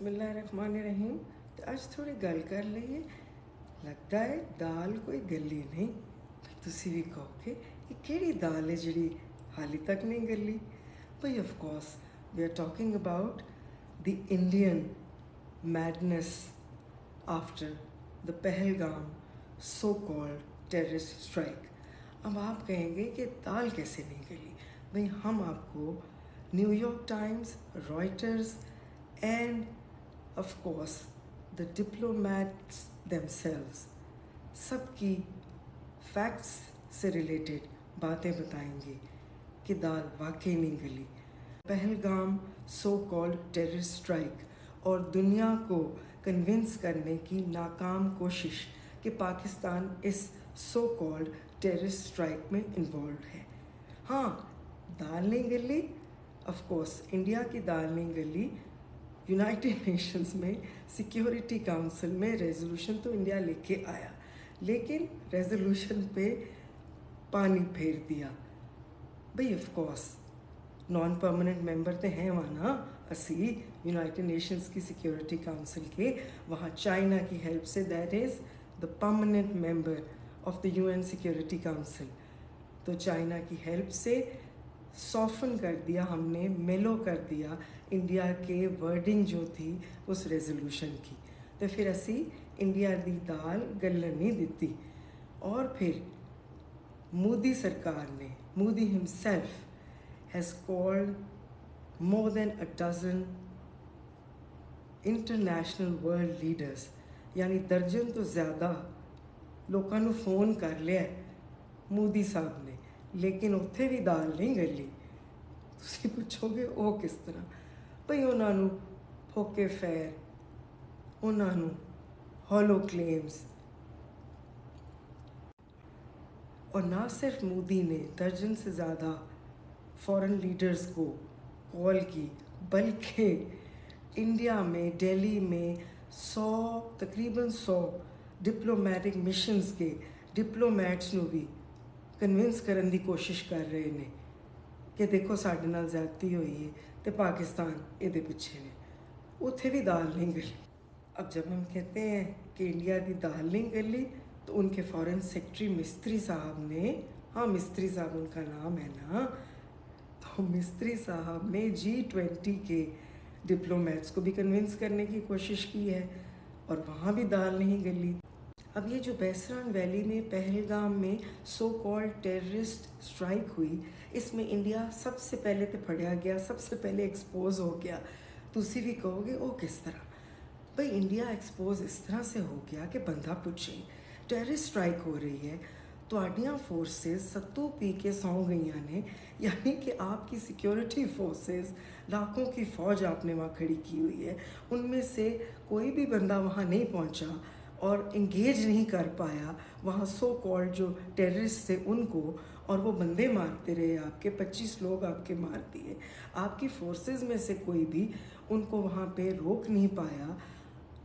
बिस्मिल्लाहिर्रहमानिर्रहीम। तो आज थोड़ी गल कर लईए। लगता है दाल कोई गली नहीं। तुसी भी कहोगे ये केड़ी दाल है जिहड़ी हाली तक नहीं गली। भाई of course we are talking about the Indian madness after the Pahalgam so called terrorist strike. अब आप कहेंगे कि दाल कैसे नहीं गली। भाई हम आपको New York times, Reuters and of course the diplomats themselves सबकी फैक्ट्स से रिलेटेड बातें बताएंगे कि दाल वाकई नहीं गली। Pahalgam so called terrorist strike और दुनिया को कन्विंस करने की नाकाम कोशिश कि पाकिस्तान इस सो कॉल्ड टेररिस्ट स्ट्राइक में इन्वॉल्व है। हाँ, दाल नहीं गली। ऑफ कोर्स इंडिया की दाल नहीं गली। यूनाइटेड नेशंस में सिक्योरिटी काउंसिल में रेजोल्यूशन तो इंडिया लेके आया, लेकिन रेजोल्यूशन पे पानी फेर दिया। भाई of course non permanent member तो हैं वहाँ ना असी यूनाइटेड नेशंस की सिक्योरिटी काउंसिल के। वहाँ चाइना की help say that is the permanent member of the UN security council. तो चाइना की हेल्प से सॉफन कर दिया हमने, मेलो कर दिया इंडिया के वर्डिंग जो थी उस रेजोल्यूशन की। तो फिर असी इंडिया दी दाल गलन नहीं दिती। और फिर मोदी सरकार ने, Modi himself has called more than a dozen international world leaders, यानी दर्जन तो ज़्यादा लोगों को फ़ोन कर लिया मोदी साहब ने, लेकिन उत्थे भी दाल नहीं गली। तुसी पुछोगे वो किस तरह। भाई उन्होंने फोके फैर, उन्होंने हॉलो क्लेम्स, और ना सिर्फ मोदी ने दर्जन से ज़्यादा फॉरेन लीडर्स को कॉल की, बल्कि इंडिया में दिल्ली में तकरीबन 100 डिप्लोमेटिक मिशंस के डिप्लोमैट्स ਨੂੰ भी कन्विंस करने की कोशिश कर रहे हैं कि देखो साढ़े नाल ज़्यादती हुई है तो पाकिस्तान ये पिछे ने। उत्थे भी दाल नहीं गली। अब जब हम कहते हैं कि इंडिया की दाल नहीं गली, तो उनके फॉरेन सेक्रेटरी मिस्त्री साहब ने, हाँ मिस्त्री साहब उनका नाम है ना, तो मिस्त्री साहब ने G20 के डिप्लोमेट्स को भी कन्विंस करने की कोशिश की है और वहाँ भी दाल नहीं गली। अब ये जो बैसरान वैली में पहलगाम में सो कॉल्ड टेररिस्ट स्ट्राइक हुई, इसमें इंडिया सबसे पहले तो फड़िया गया, सबसे पहले एक्सपोज हो गया। तुसी भी कहोगे वो किस तरह। भाई इंडिया एक्सपोज इस तरह से हो गया कि बंदा पूछे टेररिस्ट स्ट्राइक हो रही है, तो फोर्सेस सत्तू पी के सौ गई ने, यानी कि आपकी सिक्योरिटी फोर्सेस लाखों की फ़ौज आपने वहाँ खड़ी की हुई है, उनमें से कोई भी बंदा वहाँ नहीं पहुँचा और इंगेज नहीं कर पाया वहाँ सो कॉल्ड जो टेररिस्ट थे उनको, और वो बंदे मारते रहे, आपके 25 लोग आपके मार दिए। आपकी फोर्सेस में से कोई भी उनको वहाँ पे रोक नहीं पाया।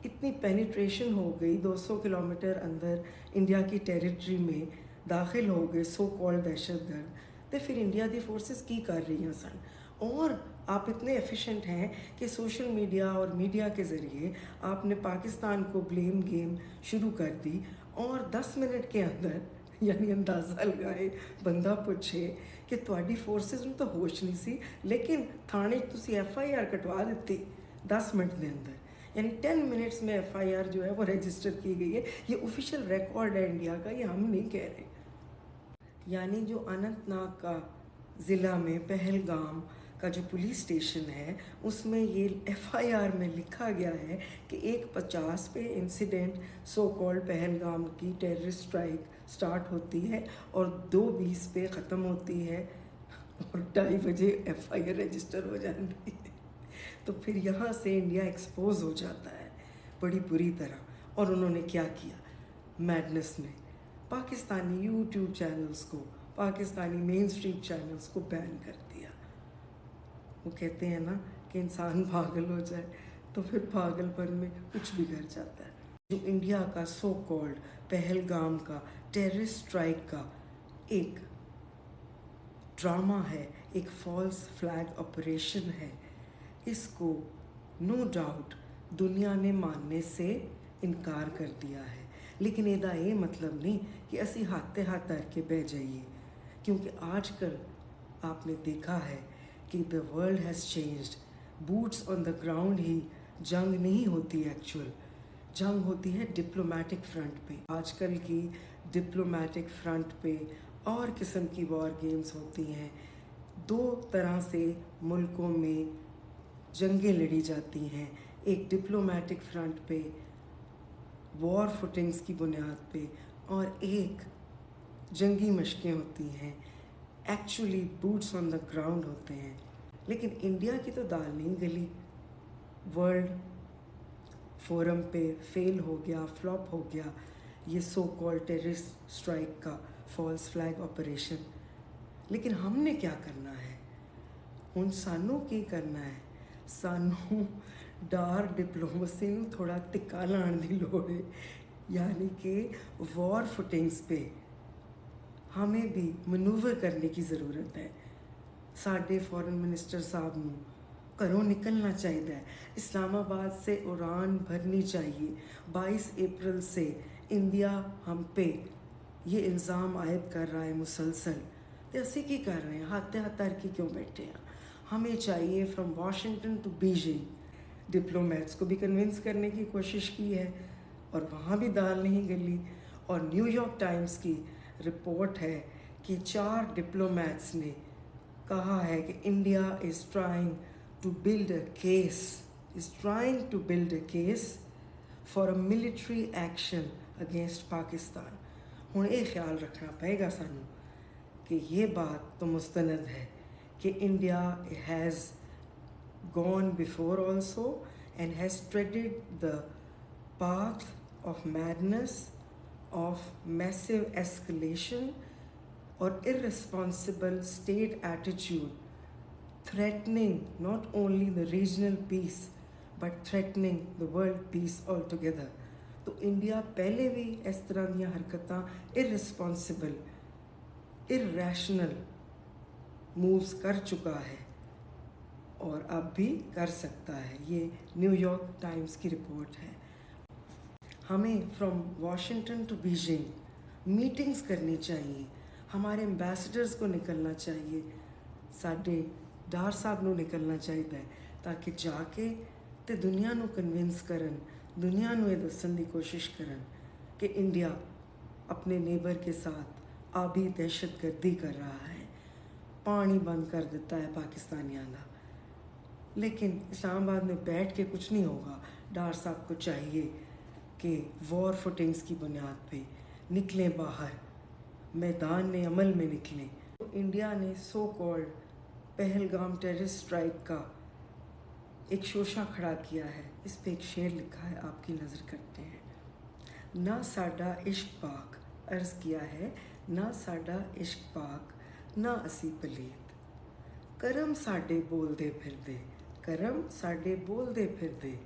इतनी पेनिट्रेशन हो गई, 200 किलोमीटर अंदर इंडिया की टेरिटरी में दाखिल हो गए सो कॉल्ड दहशतगर्द। तो फिर इंडिया दी फोर्सेस की कर रही हैं सन। और आप इतने एफिशिएंट हैं कि सोशल मीडिया और मीडिया के ज़रिए आपने पाकिस्तान को ब्लेम गेम शुरू कर दी, और 10 मिनट के अंदर यानी अंदाज़ा लगाए बंदा पूछे कि तुहाडी फोर्सेस में तो होश नहीं सी, लेकिन थाने तुसी FIR कटवा दी 10 मिनट के अंदर, यानी 10 मिनट्स में FIR जो है वो रजिस्टर की गई है। ये ऑफिशियल रिकॉर्ड है इंडिया का, ये हम नहीं कह रहे। यानी जो अनंतनाग का ज़िला में पहलगाम का जो पुलिस स्टेशन है, उसमें ये FIR में लिखा गया है कि 1:50 पे इंसिडेंट सो कॉल्ड पहलगाम की टेररिस्ट स्ट्राइक स्टार्ट होती है और 2:20 पे ख़त्म होती है, और 2:30 बजे FIR रजिस्टर हो जाती है। तो फिर यहाँ से इंडिया एक्सपोज हो जाता है बड़ी बुरी तरह। और उन्होंने क्या किया, मैडनेस में पाकिस्तानी यूट्यूब चैनल्स को, पाकिस्तानी मेन स्ट्रीम चैनल्स को बैन कर दिया। वो कहते हैं ना कि इंसान पागल हो जाए तो फिर पागलपन में कुछ भी कर जाता है। जो इंडिया का सो कॉल्ड पहलगाम का टेररिस्ट स्ट्राइक का एक ड्रामा है, एक फॉल्स फ्लैग ऑपरेशन है, इसको नो डाउट दुनिया ने मानने से इनकार कर दिया है। लेकिन ਇਹਦਾ ਇਹ मतलब नहीं कि ਅਸੀਂ हाथे हाथ धर के बह जाइए, क्योंकि आजकल आपने देखा है कि the world has changed. Boots on the ground ही जंग नहीं होती, एक्चुअल जंग होती है डिप्लोमेटिक फ्रंट पे। आजकल की डिप्लोमेटिक फ्रंट पे और किस्म की वॉर गेम्स होती हैं। दो तरह से मुल्कों में जंगें लड़ी जाती हैं, एक डिप्लोमेटिक फ्रंट पे वॉर फुटिंग्स की बुनियाद पे, और एक जंगी मशकें होती हैं, actually boots on the ground होते हैं। लेकिन इंडिया की तो दाल नहीं गली। वर्ल्ड फोरम पे फेल हो गया, फ्लॉप हो गया ये सो कॉल्ड टेररिस्ट स्ट्राइक का फॉल्स फ्लैग ऑपरेशन। लेकिन हमने क्या करना है हुण? सानू की करना है? सानू डार डिप्लोमेसी नू थोड़ा टिक्का लाने की लोड़ है, यानी कि वॉर फुटिंग्स पे हमें भी मनूवर करने की ज़रूरत है। साडे फॉरेन मिनिस्टर साहब नू घरों निकलना चाहिए, इस्लामाबाद से उड़ान भरनी चाहिए। 22 अप्रैल से इंडिया हम पे ये इल्ज़ाम आयद कर रहा है मुसलसल, तो असी की कर रहे हैं? हाथे हाथ धर के क्यों बैठे हैं? हमें चाहिए from Washington to Beijing. Diplomats को भी कन्विंस करने की कोशिश की है और वहाँ भी दाल नहीं गली। और न्यूयॉर्क टाइम्स की रिपोर्ट है कि 4 डिप्लोमेट्स ने कहा है कि India is trying to build a case for a military action against Pakistan. हुण ये ख्याल रखना पड़ेगा सानू कि ये बात तो मुस्तनद है कि India has gone before also and has treaded the path of madness, of massive escalation or irresponsible state attitude, threatening not only the regional peace but threatening the world peace altogether. तो India पहले भी इस तरह दी हरकतां irresponsible, irrational moves कर चुका है और अब भी कर सकता है। ये न्यूयॉर्क टाइम्स की रिपोर्ट है। हमें from Washington to Beijing meetings करनी चाहिए, हमारे एम्बेसडर्स को निकलना चाहिए, साडे डार साहब नू निकलना चाहिए, ताकि जाके ते दुनिया नू कन्विंस करन, दुनिया नू ये दसन की कोशिश करन कि इंडिया अपने नेबर के साथ आबी दहशतगर्दी कर रहा है, पानी बंद कर देता है पाकिस्तानियों का। लेकिन इस्लामाबाद में बैठ के कुछ नहीं होगा। डार साहब को चाहिए कि वॉर फुटिंग्स की बुनियाद पे निकलें बाहर, मैदान में अमल में निकलें। तो इंडिया ने so called Pahalgam terrorist strike का एक शोशा खड़ा किया है। इस पे एक शेर लिखा है, आपकी नज़र करते हैं। ना साडा इश्क पाक, अर्ज़ किया है, ना साडा इश्क पाक, ना असी पलीत, करम साडे बोलदे फिरदे, करम साडे बोलदे फिरदे,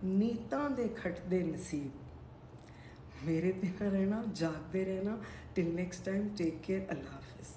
नीतां दे खटदे नसीब। मेरे ते ना रहना, जागते रहना। Till next time, take care, अल्लाह हाफिज़।